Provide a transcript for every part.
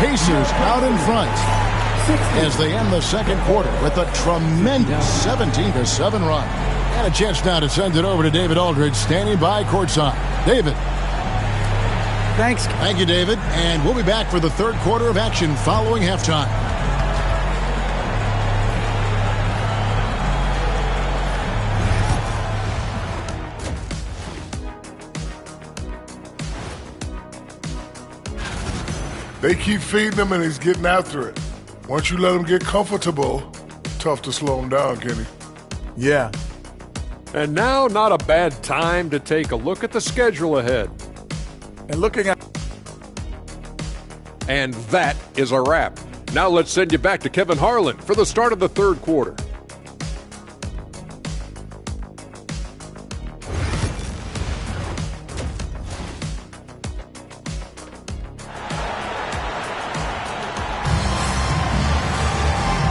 Pacers out in front as they end the second quarter with a tremendous 17-7 run. And a chance now to send it over to David Aldridge, standing by courtside. David. Thanks. Thank you, David. And we'll be back for the third quarter of action following halftime. They keep feeding him, and he's getting after it. Once you let him get comfortable, tough to slow him down, Kenny. Yeah. And now, not a bad time to take a look at the schedule ahead. And looking at... And that is a wrap. Now let's send you back to Kevin Harlan for the start of the third quarter.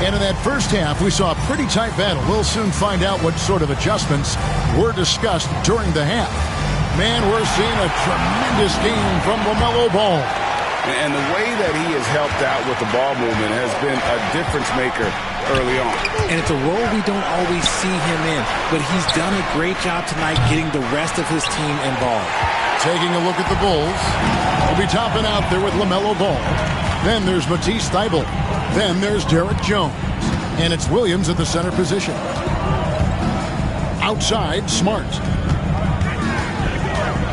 And in that first half, we saw a pretty tight battle. We'll soon find out what sort of adjustments were discussed during the half. Man, we're seeing a tremendous game from LaMelo Ball. And the way that he has helped out with the ball movement has been a difference maker early on. And it's a role we don't always see him in, but he's done a great job tonight getting the rest of his team involved. Taking a look at the Bulls. We'll be topping out there with LaMelo Ball. Then there's Matisse Thybulle. Then there's Derek Jones. And it's Williams at the center position. Outside, Smart.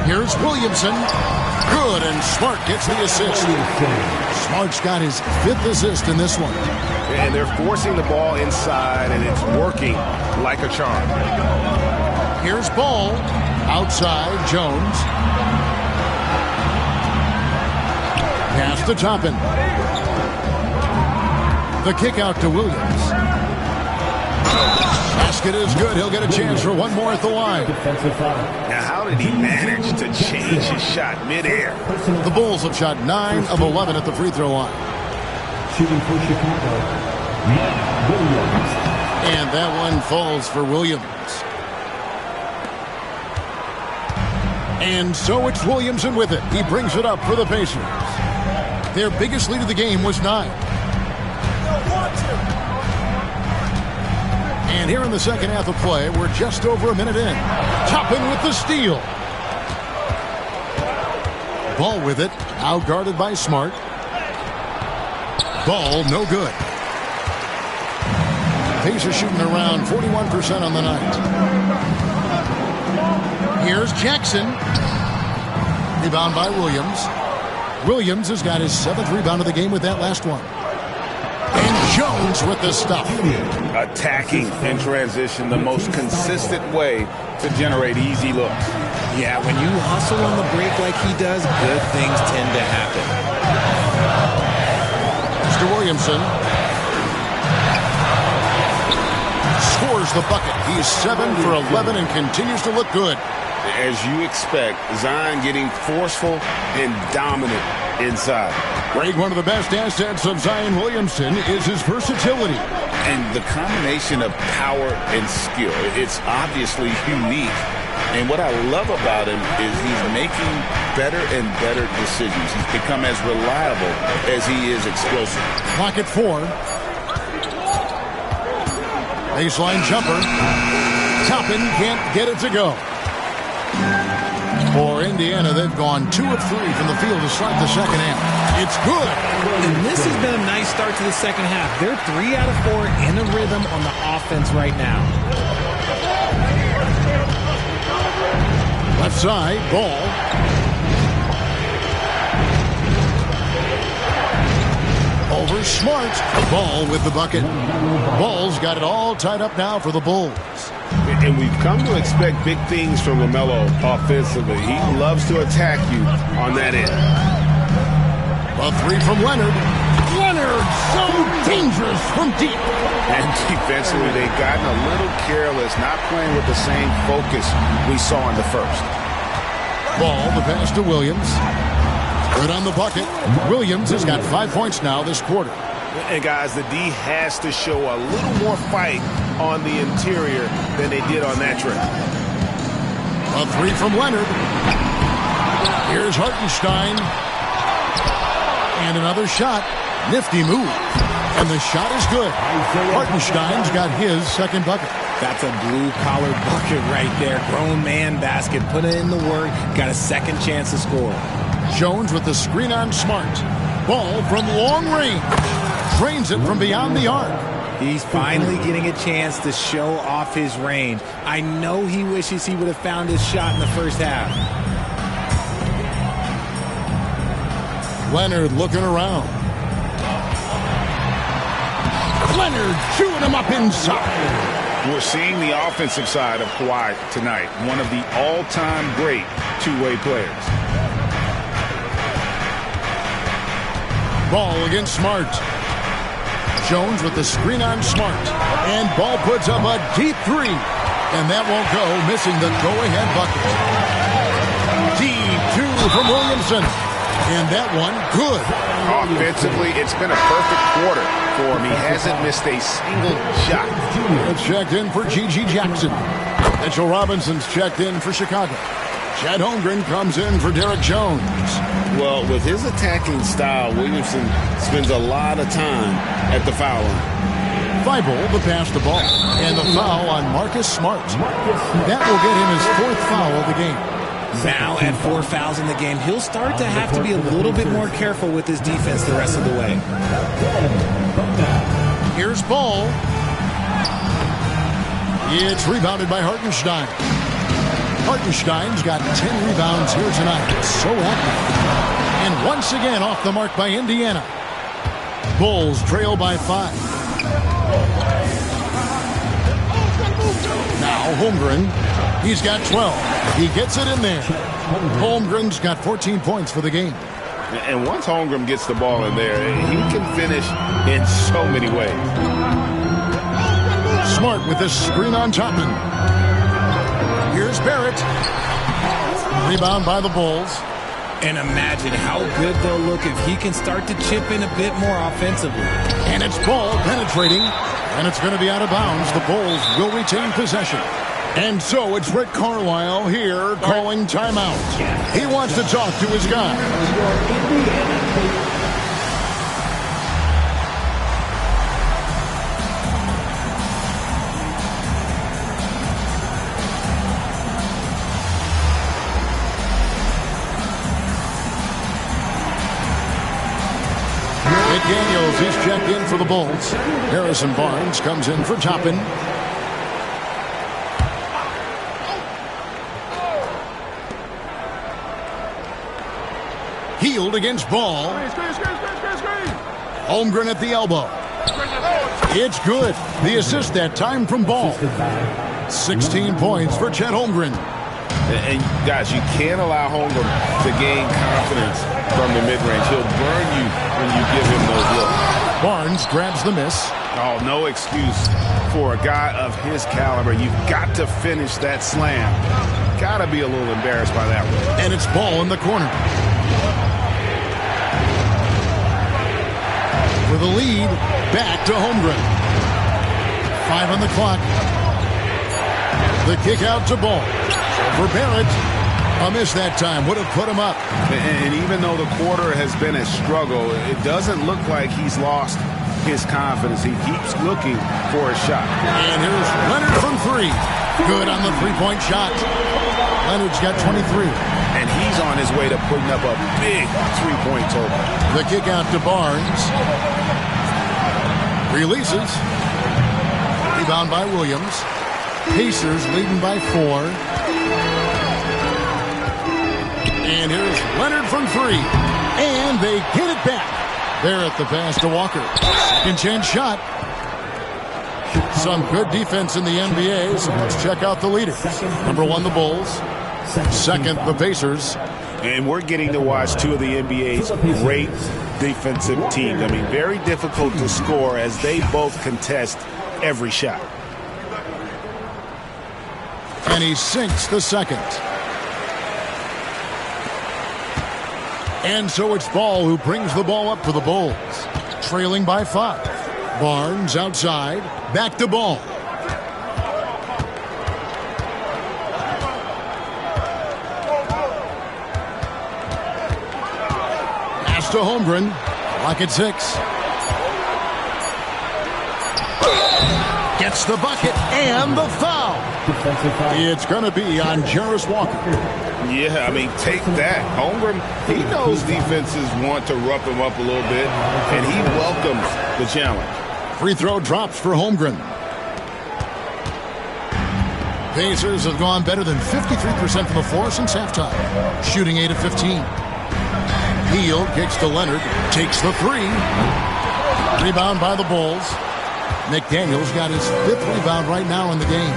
Here's Williamson. Good, and Smart gets the assist. Smart's got his 5th assist in this one. And they're forcing the ball inside, and it's working like a charm. Here's Ball. Outside, Jones. Pass to Toppin. The kick out to Williams. Basket is good. He'll get a chance for one more at the line. Now, how did he manage to change his shot midair? The Bulls have shot 9 of 11 at the free throw line. Shooting for Chicago, Williams. And that one falls for Williams. And so it's Williamson with it. He brings it up for the Pacers. Their biggest lead of the game was 9. And here in the second half of play, we're just over a minute in. Toppin with the steal. Ball with it, outguarded by Smart. Ball no good. Pacers shooting around 41% on the night. Here's Jackson. Rebound by Williams. Williams has got his 7th rebound of the game with that last one. And Jones with the stuff. Attacking in transition, the most consistent way to generate easy looks. Yeah, when you hustle on the break like he does, good things tend to happen. Mr. Williamson scores the bucket. He's 7 for 11 and continues to look good. As you expect, Zion getting forceful and dominant inside. Greg, one of the best assets of Zion Williamson is his versatility. And the combination of power and skill, it's obviously unique. And what I love about him is he's making better and better decisions. He's become as reliable as he is explosive. Clock at 4. Baseline jumper. Toppin can't get it to go. For Indiana, they've gone 2 of 3 from the field to start the second half. It's good. And this has been a nice start to the second half. They're 3 out of 4 in a rhythm on the offense right now. Left side, Ball. Over Smart. Ball with the bucket. Ball's got it all tied up now for the Bulls. And we've come to expect big things from LaMelo offensively. He loves to attack you on that end. A 3 from Leonard. Leonard, so dangerous from deep. And defensively, they've gotten a little careless, not playing with the same focus we saw in the first. Ball, the pass to Williams. Good on the bucket. Williams has got 5 points now this quarter. And guys, the D has to show a little more fight on the interior than they did on that trip. A 3 from Leonard. Here's Hartenstein. And another shot. Nifty move. And the shot is good. Hartenstein's got his second bucket. That's a blue-collar bucket right there. Grown man basket. Put in the work. Got a second chance to score. Jones with the screen on Smart. Ball from long range. Drains it from beyond the arc. He's finally getting a chance to show off his range. I know he wishes he would have found his shot in the first half. Leonard looking around. Leonard chewing him up inside. We're seeing the offensive side of Kawhi tonight. One of the all-time great two-way players. Ball against Smart. Jones with the screen on Smart. And Ball puts up a deep three. And that won't go, missing the go-ahead bucket. Deep two from Williamson. And that one, good. Offensively, it's been a perfect quarter for him. He hasn't missed a single shot. It's checked in for G.G. Jackson. Mitchell Robinson's checked in for Chicago. Chet Holmgren comes in for Derek Jones. Well, with his attacking style, Williamson spends a lot of time at the foul line. Thibault to pass the ball. And the foul on Marcus Smart. That will get him his fourth foul of the game. Now at 4 fouls in the game, he'll start to have to be a little bit more careful with his defense the rest of the way. Here's Ball. It's rebounded by Hartenstein. Hartenstein's got 10 rebounds here tonight. So active. And once again off the mark by Indiana. Bulls trail by 5. Now Holmgren. He's got 12. He gets it in there. Holmgren's got 14 points for the game. And once Holmgren gets the ball in there, he can finish in so many ways. Smart with this screen on Topman. Here's Barrett. Rebound by the Bulls. And imagine how good they'll look if he can start to chip in a bit more offensively. And it's Ball penetrating. And it's going to be out of bounds. The Bulls will retain possession. And so it's Rick Carlisle here calling timeout. He wants to talk to his guy. McDaniels, he's checked in for the Bulls. Harrison Barnes comes in for Toppin. Healed against Ball. Holmgren at the elbow. It's good. The assist that time from Ball. 16 points for Chet Holmgren. And guys, you can't allow Holmgren to gain confidence from the mid-range. He'll burn you when you give him those looks. Barnes grabs the miss. Oh, no excuse for a guy of his caliber. You've got to finish that slam. Got to be a little embarrassed by that one. And it's Ball in the corner. With a lead, back to Holmgren. 5 on the clock. The kick out to Ball. For Barrett. A miss that time. Would have put him up. And even though the quarter has been a struggle, it doesn't look like he's lost his confidence. He keeps looking for a shot. And here's Leonard from 3. Good on the three-point shot. Leonard's got 23. And he's on his way to putting up a big three-point total. The kick out to Barnes. Releases. Rebound by Williams. Pacers leading by 4. And here's Leonard from 3. And they get it back. There at the pass to Walker. Second chance shot. Some good defense in the NBA, so let's check out the leaders. Number 1, the Bulls. Second, the Pacers. And we're getting to watch two of the NBA's great defensive teams. I mean, very difficult to score as they both contest every shot. And he sinks the second. And so it's Ball who brings the ball up for the Bulls. Trailing by 5. Barnes outside. Back to Ball. to Holmgren. Lock at 6. Gets the bucket and the foul. It's going to be on Jarris Walker. Yeah, I mean, take that. Holmgren, he knows defenses want to rough him up a little bit, and he welcomes the challenge. Free throw drops for Holmgren. Pacers have gone better than 53% from the floor since halftime, shooting 8 of 15. Hield kicks to Leonard, takes the 3. Rebound by the Bulls. McDaniels got his 5th rebound right now in the game.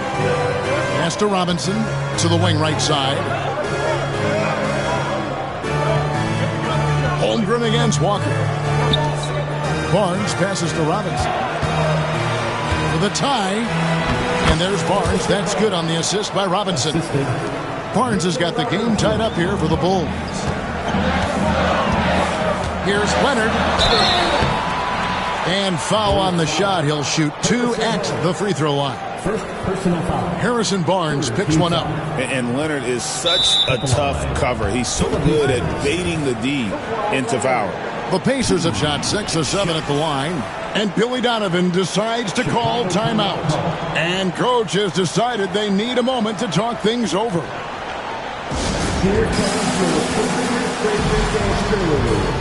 Pass to Robinson, to the wing right side. Holmgren against Walker. Barnes passes to Robinson. For the tie. And there's Barnes. That's good on the assist by Robinson. Barnes has got the game tied up here for the Bulls. Here's Leonard. And foul on the shot. He'll shoot 2 at the free throw line. First personal foul. Harrison Barnes picks one up. And Leonard is such a tough cover. He's so good at baiting the D into foul. The Pacers have shot 6 of 7 at the line. And Billy Donovan decides to call timeout. And coach has decided they need a moment to talk things over. Here comes your favorite.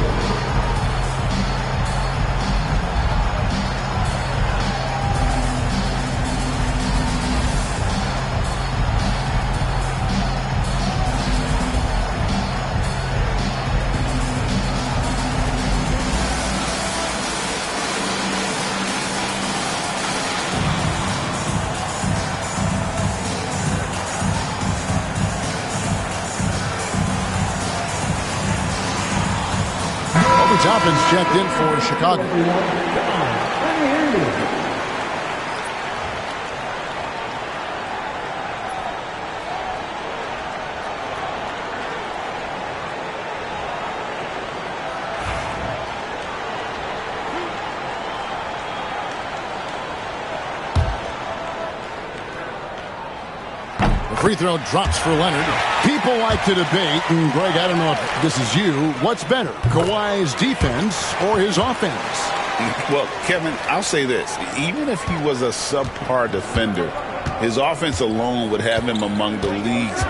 Toppin's checked in for Chicago. Free throw drops for Leonard. People like to debate, and Greg, I don't know if this is you, what's better, Kawhi's defense or his offense? Well, Kevin, I'll say this. Even if he was a subpar defender, his offense alone would have him among the league's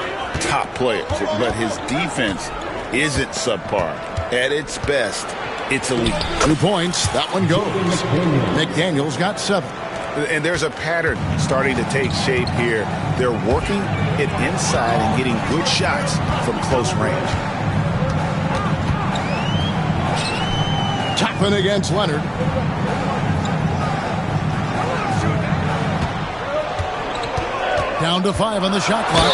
top players. But his defense isn't subpar. At its best, it's elite. 2 points. That one goes. McDaniels got 7. And there's a pattern starting to take shape here. They're working it inside and getting good shots from close range. Toppin against Leonard. Down to 5 on the shot clock.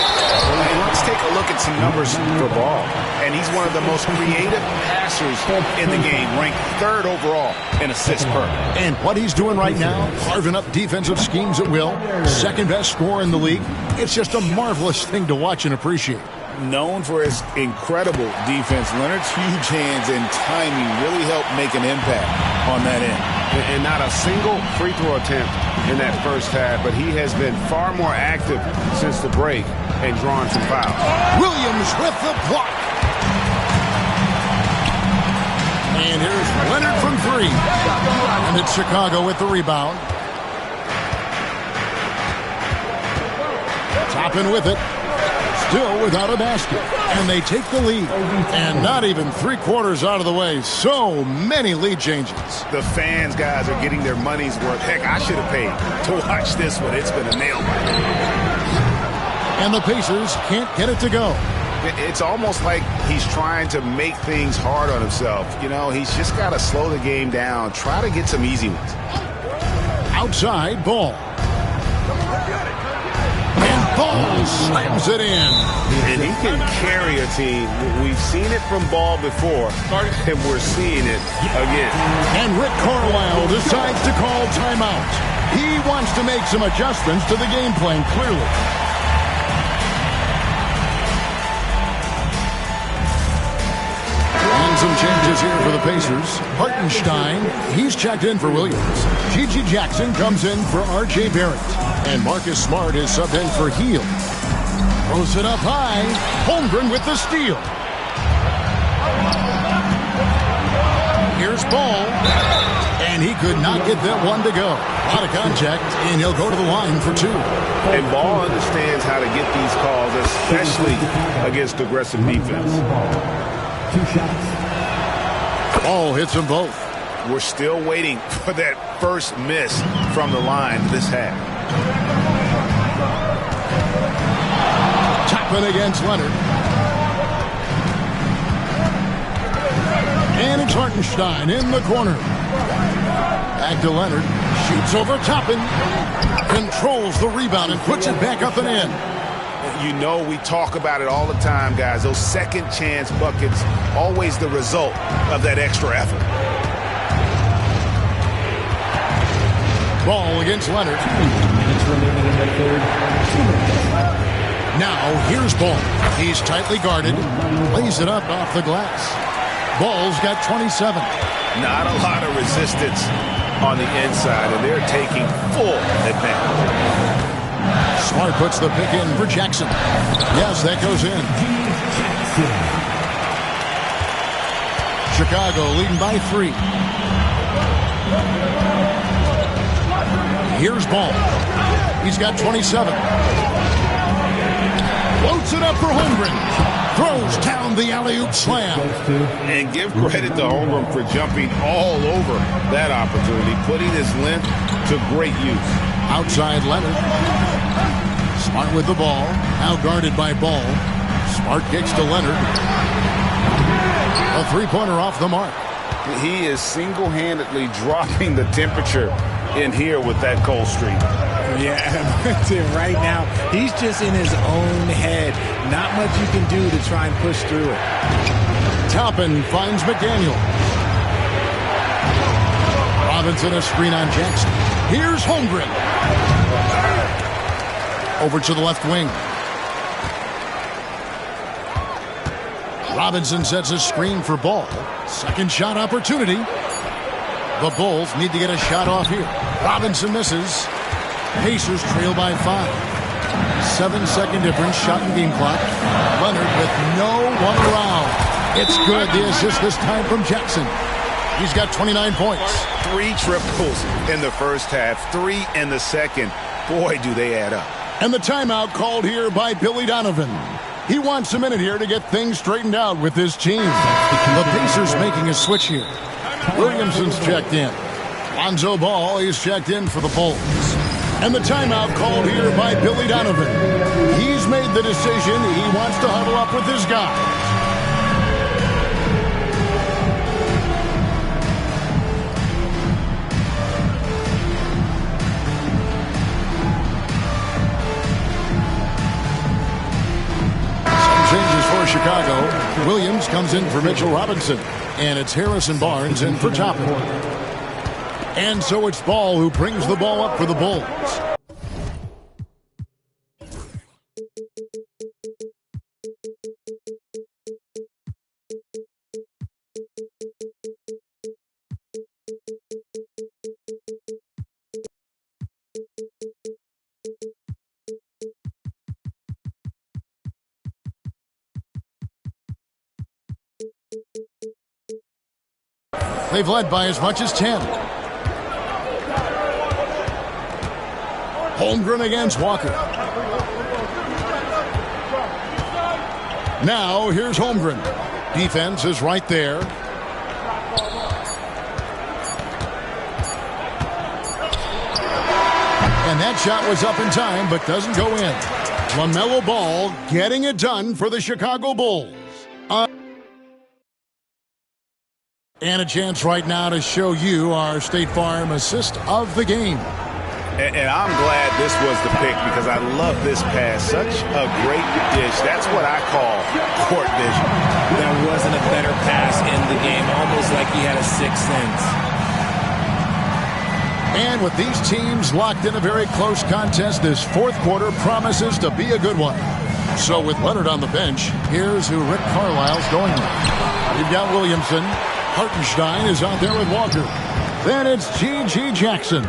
And let's take a look at some numbers for Ball. And he's one of the most creative passers in the game, ranked 3rd overall in assists per. And what he's doing right now, carving up defensive schemes at will, 2nd best scorer in the league. It's just a marvelous thing to watch and appreciate. Known for his incredible defense, Leonard's huge hands and timing really helped make an impact on that end. And not a single free throw attempt in that first half, but he has been far more active since the break and drawing some fouls. Williams with the block. And here's Leonard from 3. And it's Chicago with the rebound. Toppin with it. Still without a basket. And they take the lead. And not even 3/4 out of the way. So many lead changes. The fans, guys, are getting their money's worth. Heck, I should have paid to watch this one. It's been a nail biter. And the Pacers can't get it to go. It's almost like he's trying to make things hard on himself. You know, he's just got to slow the game down. Try to get some easy ones. Outside, Ball. And Ball slams it in. And he can carry a team. We've seen it from Ball before, and we're seeing it again. And Rick Carlisle decides to call timeout. He wants to make some adjustments to the game plan, clearly. And some changes here for the Pacers. Hartenstein, he's checked in for Williams. Gigi Jackson comes in for R.J. Barrett. And Marcus Smart is subbed in for Hield. Throws it up high. Holmgren with the steal. Here's Ball. And he could not get that one to go. A lot of contact, and he'll go to the line for 2. And Ball understands how to get these calls, especially against aggressive defense. 2 shots. Ball hits them both. We're still waiting for that first miss from the line this half. Toppin against Leonard. And it's Hartenstein in the corner. Back to Leonard. Shoots over Toppin. Controls the rebound and puts it back up and in. You know, we talk about it all the time, guys. Those second chance buckets, always the result of that extra effort. Ball against Leonard. 2 minutes remaining in the third. 2 minutes. Now here's Ball. He's tightly guarded. Lays it up off the glass. Ball's got 27. Not a lot of resistance on the inside, and they're taking full advantage. Smart puts the pick in for Jackson. Yes, that goes in. Chicago leading by 3. Here's Ball. He's got 27. Floats it up for Holmgren. Throws down the alley-oop slam. And give credit to Holmgren for jumping all over that opportunity, putting his length to great use. Outside Leonard. Smart with the ball. Now guarded by Ball. Smart kicks to Leonard. A 3-pointer off the mark. He is single-handedly dropping the temperature in here with that cold streak. Yeah, right now, he's just in his own head. Not much you can do to try and push through it. Toppin finds McDaniel. Robinson a screen on Jackson. Here's Holmgren. Over to the left wing. Robinson sets a screen for Ball. Second shot opportunity. The Bulls need to get a shot off here. Robinson misses. Pacers trail by 5. 7-second difference, shot and game clock. Leonard with no one around. It's good. The assist this time from Jackson. He's got 29 points. 3 triples in the first half, 3 in the second. Boy, do they add up. And the timeout called here by Billy Donovan. He wants a minute here to get things straightened out with his team. The Pacers making a switch here. Williamson's checked in. Lonzo Ball is checked in for the Bulls. And the timeout called here by Billy Donovan. He's made the decision. He wants to huddle up with his guys. Some changes for Chicago. Williams comes in for Mitchell Robinson. And it's Harrison Barnes in for Toppin. And so it's Ball who brings the ball up for the Bulls. They've led by as much as 10. Holmgren against Walker. Now here's Holmgren. Defense is right there. And that shot was up in time, but doesn't go in. LaMelo Ball getting it done for the Chicago Bulls. And a chance right now to show you our State Farm assist of the game. And I'm glad this was the pick because I love this pass. Such a great dish. That's what I call court vision. There wasn't a better pass in the game, almost like he had a sixth sense. And with these teams locked in a very close contest, this fourth quarter promises to be a good one. So with Leonard on the bench, here's who Rick Carlisle's going with. You've got Williamson. Hartenstein is out there with Walker. Then it's G.G. Jackson.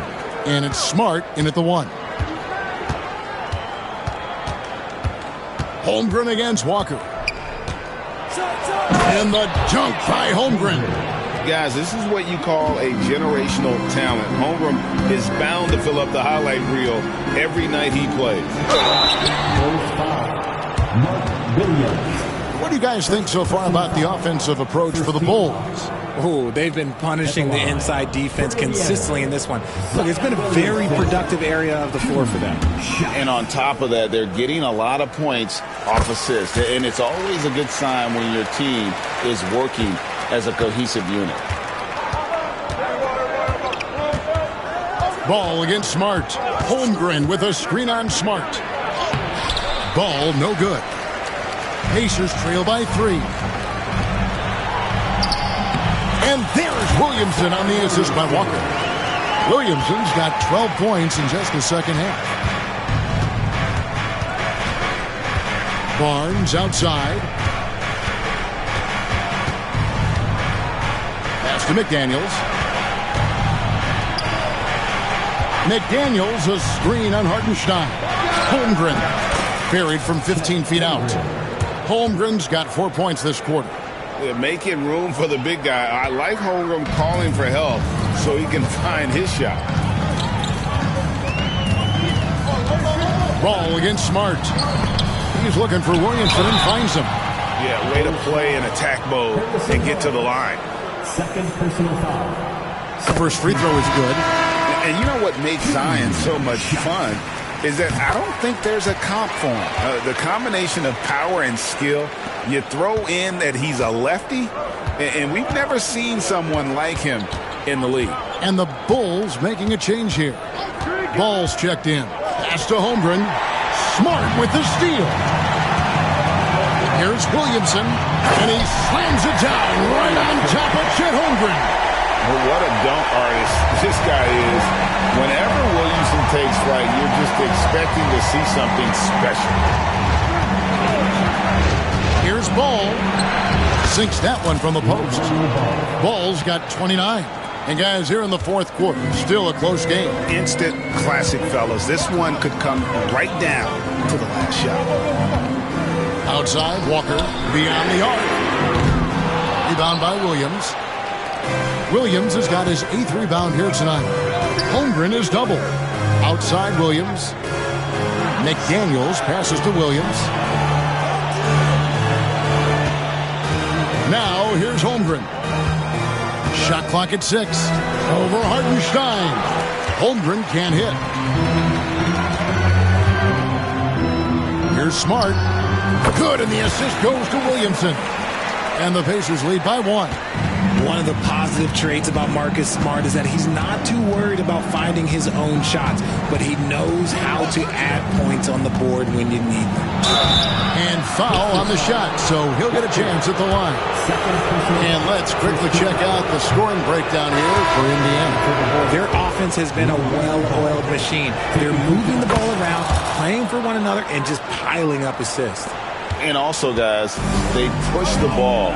And it's Smart in at the 1. Holmgren against Walker. And the dunk by Holmgren. guys, this is what you call a generational talent. Holmgren is bound to fill up the highlight reel every night he plays. What do you guys think so far about the offensive approach for the Bulls? Oh, they've been punishing the inside defense consistently in this one. Look, it's been a very productive area of the floor for them. And on top of that, they're getting a lot of points off assists. And it's always a good sign when your team is working as a cohesive unit. Ball against Smart. Holmgren with a screen on Smart. Ball no good. Pacers trail by 3. And there's Williamson on the assist by Walker. Williamson's got 12 points in just the second half. Barnes outside. Pass to McDaniels. McDaniels a screen on Hartenstein. Holmgren buried from 15 feet out. Holmgren's got 4 points this quarter. They're making room for the big guy. I like Holmgren calling for help so he can find his shot. Ball against Smart. He's looking for Williamson and finds him. Yeah, way to play in attack mode and get to the line. Second personal foul. First free throw is good. And you know what makes Zion so much fun is that I don't think there's a comp for him. The combination of power and skill, you throw in that he's a lefty, and we've never seen someone like him in the league. And the Bulls making a change here. Ball's checked in. Pass to Holmgren. Smart with the steal. Here's Williamson, and he slams it down right on top of Chet Holmgren. Well, what a dunk artist this guy is. Whenever Williamson takes flight, you're just expecting to see something special. Here's Ball. Sinks that one from the post. Ball's got 29. And guys, here in the fourth quarter, still a close game. Instant classic, fellas. This one could come right down to the last shot. Outside, Walker beyond the arc. Rebound by Williams. Williams has got his 8th rebound here tonight. Holmgren is double. Outside Williams. McDaniels passes to Williams. Now here's Holmgren. Shot clock at 6. Over Hartenstein. Holmgren can't hit. Here's Smart. Good, and the assist goes to Williamson. And the Pacers lead by 1. One of the positive traits about Marcus Smart is that he's not too worried about finding his own shots, but he knows how to add points on the board when you need them. And foul on the shot, so he'll get a chance at the line. And let's quickly check out the scoring breakdown here for Indiana. Their offense has been a well-oiled machine. They're moving the ball around, playing for one another, and just piling up assists. And also, guys, they pushed the ball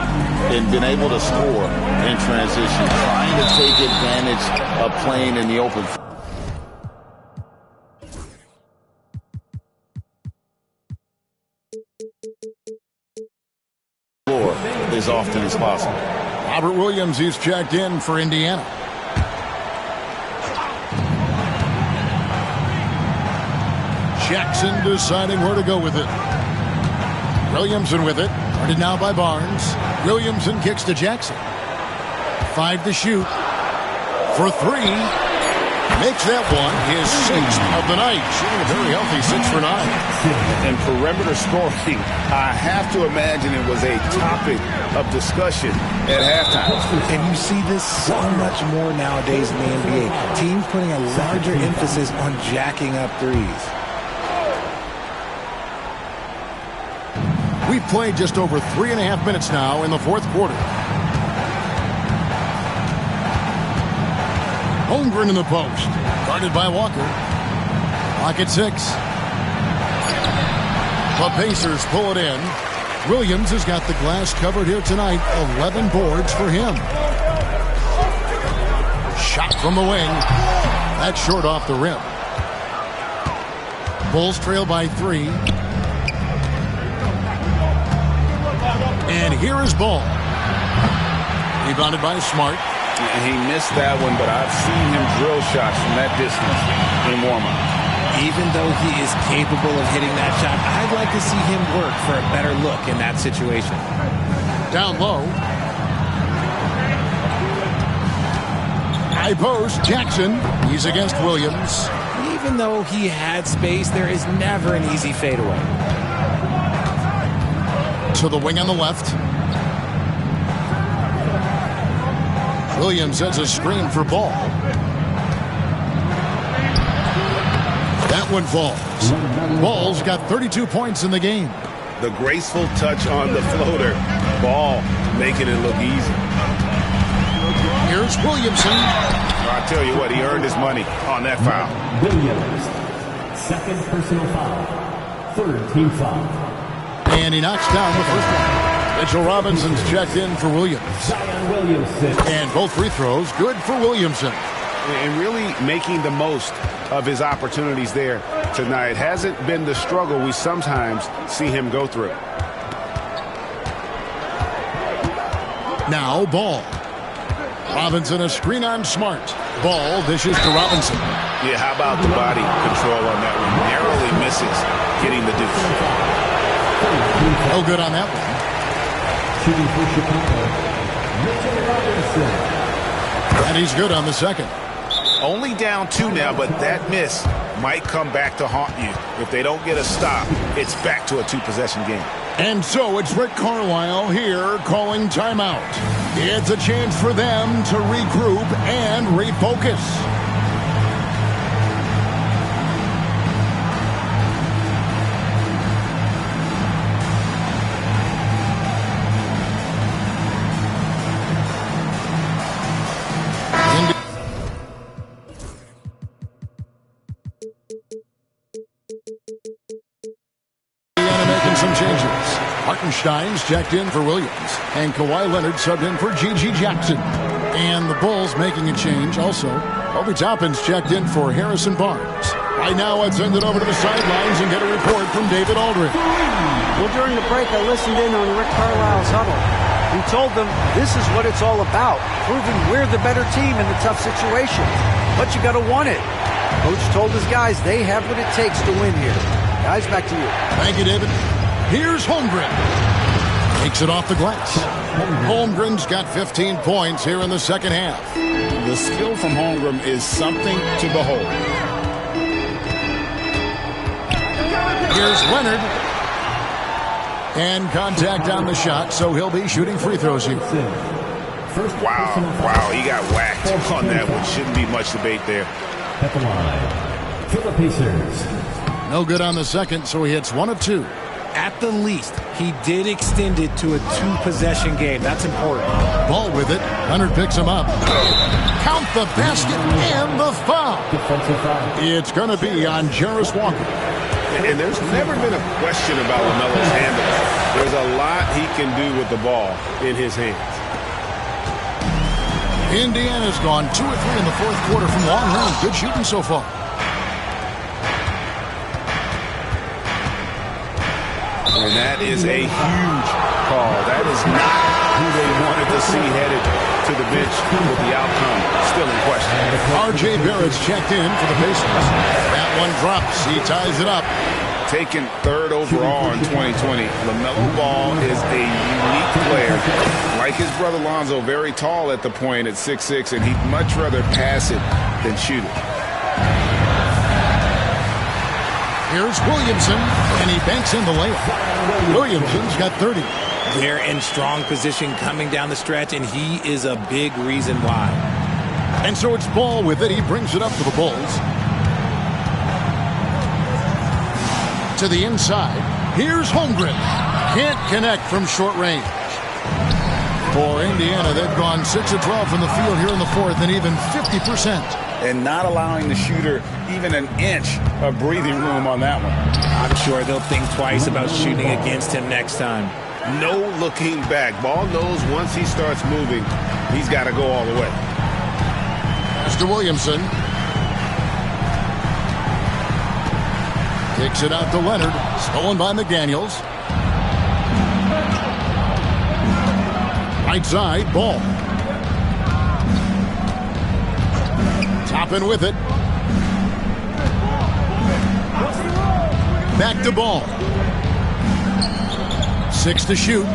and been able to score in transition, trying to take advantage of playing in the open floor as often as possible. Robert Williams, he's checked in for Indiana. Jackson deciding where to go with it. Williamson with it. Guarded now by Barnes. Williamson kicks to Jackson. 5 to shoot. For 3. Makes that one his 6th of the night. Shooting a very healthy 6 for 9. And perimeter scoring, I have to imagine it was a topic of discussion at halftime. And you see this so much more nowadays in the NBA. Teams putting a larger emphasis on jacking up threes. We've played just over 3.5 minutes now in the fourth quarter. Holmgren in the post. Guarded by Walker. Clock at 6. The Pacers pull it in. Williams has got the glass covered here tonight. 11 boards for him. Shot from the wing. That's short off the rim. Bulls trail by 3. And here is Ball. Rebounded by Smart. And he missed that one, but I've seen him drill shots from that distance in warm-up. Even though he is capable of hitting that shot, I'd like to see him work for a better look in that situation. Down low. High post, Jackson. He's against Williams. Even though he had space, there is never an easy fadeaway. To the wing on the left. Williams has a screen for Ball. That one falls. Ball's got 32 points in the game. The graceful touch on the floater. Ball making it look easy. Here's Williamson. I tell you what, he earned his money on that foul. Williams. Second personal foul. Third team foul. And he knocks down the first one. Mitchell Robinson's checked in for Williams. Zion Williamson. And both free throws good for Williamson. And really making the most of his opportunities there tonight. Hasn't been the struggle we sometimes see him go through. Now Ball. Robinson a screen on Smart. Ball dishes to Robinson. Yeah, how about the body control on that one? Narrowly misses getting the deuce. No good on that one. Shooting for Chicago, Mitchell Robinson. And he's good on the second. Only down 2 now, but that miss might come back to haunt you. If they don't get a stop, it's back to a 2-possession game. And so it's Rick Carlisle here calling timeout. It's a chance for them to regroup and refocus. Some changes. Hartenstein's checked in for Williams, and Kawhi Leonard subbed in for G.G. Jackson. And the Bulls making a change also. Obi Toppin's checked in for Harrison Barnes. Right now, let's send it over to the sidelines and get a report from David Aldridge. Well, during the break, I listened in on Rick Carlisle's huddle. He told them this is what it's all about, proving we're the better team in the tough situations. But you got to want it. Coach told his guys they have what it takes to win here. Guys, back to you. Thank you, David. Here's Holmgren. Takes it off the glass. Holmgren's got 15 points here in the second half. The skill from Holmgren is something to behold. Here's Leonard. And contact on the shot, so he'll be shooting free throws here. Wow, he got whacked on that one. Shouldn't be much debate there. At the line, for the Pacers. No good on the second, so he hits 1 of 2. At the least, he did extend it to a 2-possession game. That's important. Ball with it. Leonard picks him up. Count the basket and the foul. Defensive foul. It's going to be on Jarris Walker. And there's never been a question about LaMelo's handle. There's a lot he can do with the ball in his hands. Indiana's gone 2 of 3 in the fourth quarter from long range. Good shooting so far. And that is a huge call. That is not who they wanted to see headed to the bench with the outcome still in question. R.J. Barrett's checked in for the Pacers. That one drops. He ties it up. Taken 3rd overall in 2020. LaMelo Ball is a unique player. Like his brother Lonzo, very tall at the point at 6'6", and he'd much rather pass it than shoot it. Here's Williamson, and he banks in the layup. Williamson's got 30. They're in strong position coming down the stretch, and he is a big reason why. And so it's Ball with it. He brings it up to the Bulls. To the inside. Here's Holmgren. Can't connect from short range. For Indiana, they've gone 6 of 12 from the field here in the fourth, and even 50%. And not allowing the shooter even an inch of breathing room on that one. I'm sure they'll think twice about shooting against him next time. No looking back. Ball knows once he starts moving, he's got to go all the way. Mr. Williamson. Kicks it out to Leonard. Stolen by McDaniels. Right side, Ball. Toppin with it. Back to ball. 6 to shoot.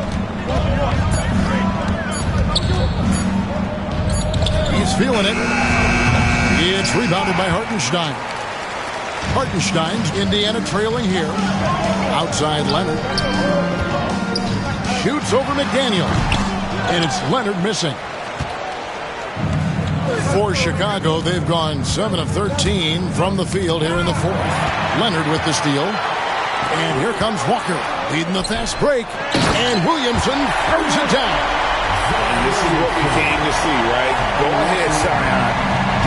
He's feeling it. It's rebounded by Hartenstein. Hartenstein's Indiana trailing here. Outside Leonard. Shoots over McDaniel. And it's Leonard missing. For Chicago, they've gone 7 of 13 from the field here in the fourth. Leonard with the steal. And here comes Walker, leading the fast break. And Williamson throws it down. And this is what we came to see, right? Go ahead, Zion.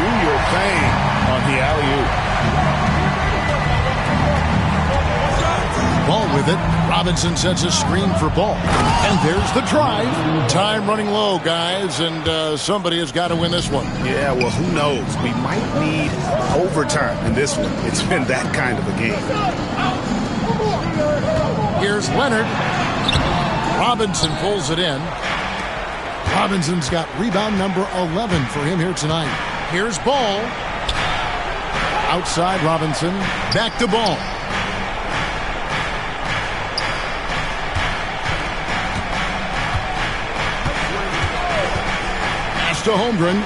Do your thing on the alley-oop. Ball with it. Robinson sets a screen for Ball. And there's the drive. Time running low, guys, and somebody has got to win this one. Yeah, well, who knows? We might need overtime in this one. It's been that kind of a game. Here's Leonard. Robinson pulls it in. Robinson's got rebound number 11 for him here tonight. Here's Ball. Outside Robinson. Back to Ball. To Holmgren.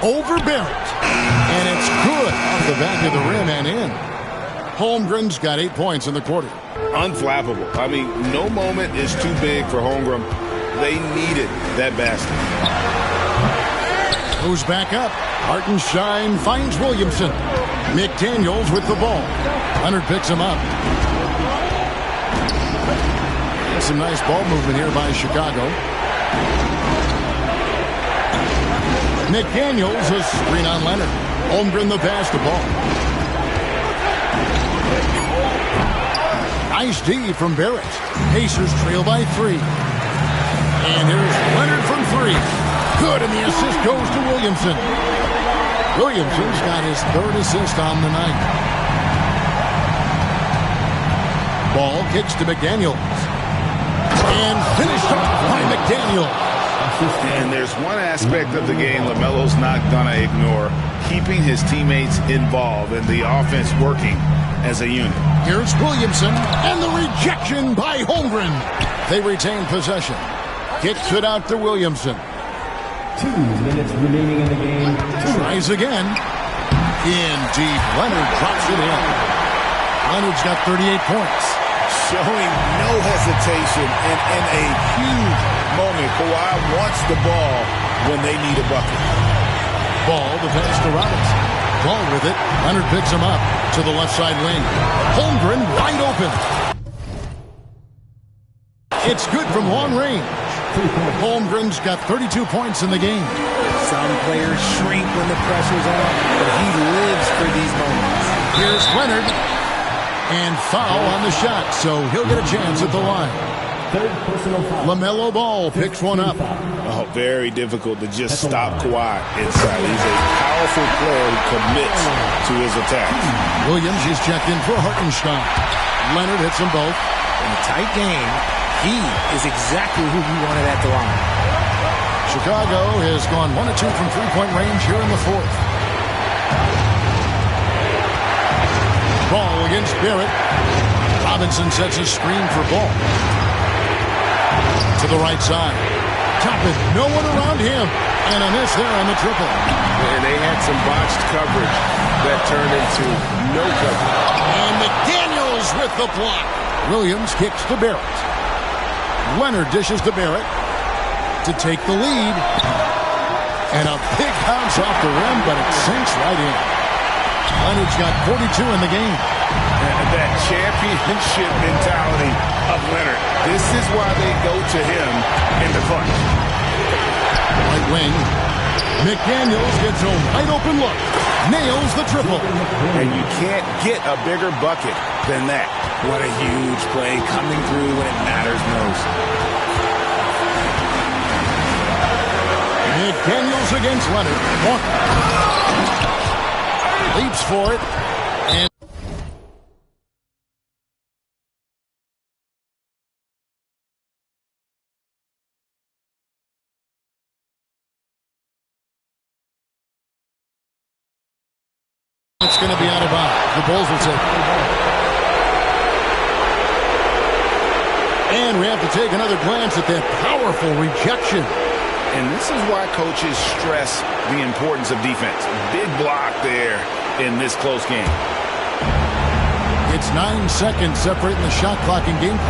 Over Barrett. And it's good off the back of the rim and in. Holmgren's got 8 points in the quarter. Unflappable. I mean, no moment is too big for Holmgren. They needed that basket. Goes back up. Hartenstein finds Williamson. McDaniels with the ball. Leonard picks him up. Some nice ball movement here by Chicago. McDaniels a screen on Leonard. Holmgren the pass to Ball. Nice D from Barrett. Pacers trail by 3. And here's Leonard from 3. Good, and the assist goes to Williamson. Williamson's got his 3rd assist on the night. Ball kicks to McDaniels. And finished off by McDaniel. And there's one aspect of the game LaMelo's not going to ignore, keeping his teammates involved and the offense working as a unit. Here's Williamson, and the rejection by Holmgren. They retain possession. Kicks it out to Williamson. 2 minutes remaining in the game. Tries again. In deep, Leonard drops it in. Leonard's got 38 points. Showing no hesitation and in a huge moment. Kawhi wants the ball when they need a bucket. Ball, the pass to Robinson. Ball with it. Leonard picks him up to the left side wing. Holmgren wide open. It's good from long range. Holmgren's got 32 points in the game. Some players shrink when the pressure's on, but he lives for these moments. Here's Leonard. And foul on the shot, so he'll get a chance at the line. LaMelo Ball picks one up. Oh, very difficult to just stop Kawhi inside. He's a powerful player who commits to his attacks. Williams is checked in for Hartenstein. Leonard hits them both. In a tight game, he is exactly who he wanted at the line. Chicago has gone 1 of 2 from three-point range here in the fourth. Ball against Barrett. Robinson sets a screen for Ball. To the right side. Toppin, no one around him. And a miss there on the triple. And they had some botched coverage that turned into no coverage. And McDaniels with the block. Williams kicks to Barrett. Leonard dishes to Barrett to take the lead. And a big bounce off the rim, but it sinks right in. Leonard's got 42 in the game. And that championship mentality of Leonard. This is why they go to him in the clutch. Right wing. McDaniels gets a wide open look. Nails the triple. And you can't get a bigger bucket than that. What a huge play coming through when it matters most. McDaniels against Leonard. Leaps for it. And It's going to be out of bounds. The Bulls will take it. And we have to take another glance at that powerful rejection. And this is why coaches stress the importance of defense. Big block there in this close game. It's 9 seconds separating the shot clock and game.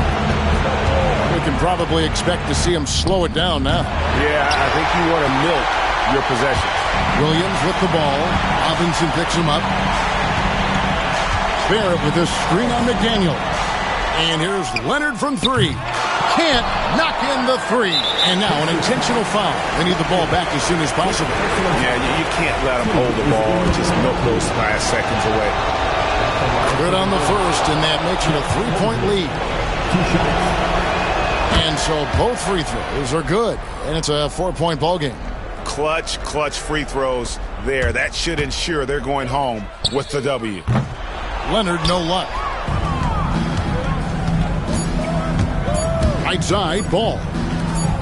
We can probably expect to see him slow it down now. Yeah, I think you want to milk your possession. Williams with the ball. Robinson picks him up. Fair with this screen on McDaniel. And here's Leonard from three. Can't knock in the three. And now an intentional foul. They need the ball back as soon as possible. Yeah, you can't let them hold the ball and just milk those last seconds away. Good on the first, and that makes it a 3-point lead. And so both free throws are good. And it's a 4-point ball game. Clutch free throws there. That should ensure they're going home with the W. Leonard, no luck. Right side, ball.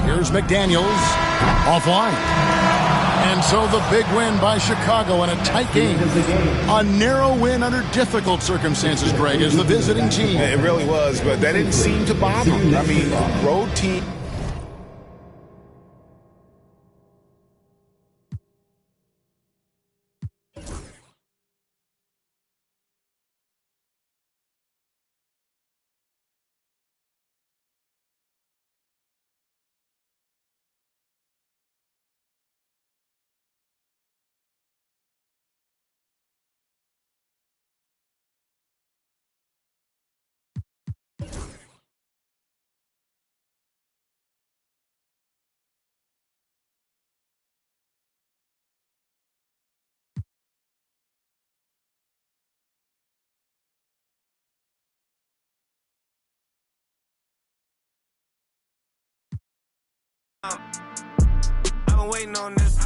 Here's McDaniels. Offline. And so the big win by Chicago in a tight game. A narrow win under difficult circumstances, Greg, as the visiting team. It really was, but that didn't seem to bother them. I mean, road team. I've been waiting on this.